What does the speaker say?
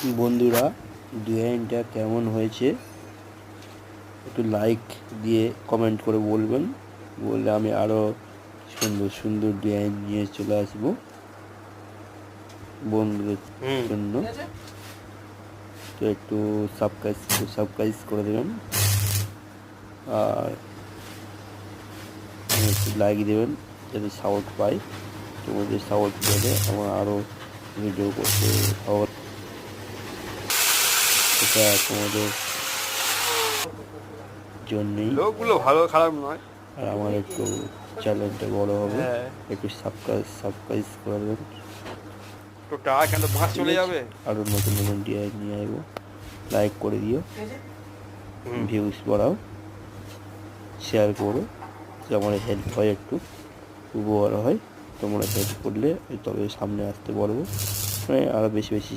বন্ধুরা, ডিজাইনটা কেমন হয়েছে একটু লাইক দিয়ে কমেন্ট করে বলবেন, বললে আমি আরও সুন্দর সুন্দর ডিজাইন নিয়ে চলে আসবো বন্ধুদের জন্য। তো একটু সাবস্ক্রাইব করে দেবেন আর একটু লাইক দেবেন যাতে সাপোর্ট পাই। তোমাদের সাপোর্ট পেলে আমার আরও ভিডিও করতে সাপোর্ট, এটা তোমাদের জন্যই। লোকগুলো ভালো খারাপ নয়, আর আমার একটু চ্যানেলটা বড় হবে, একটু সাবস্ক্রাইব করে দেবেন। তো টাকা কেন মাছ চলে যাবে। আরও নতুন নতুন ডিজাইন নিয়ে আসবো, লাইক করে দিও, ভিউজ বাড়াও, শেয়ার করো, যে আমার হেল্প হয়, একটু উপকার হয়। তোমরা হেল্প করলে তবে সামনে আসতে পারবো, মানে আরও বেশি বেশি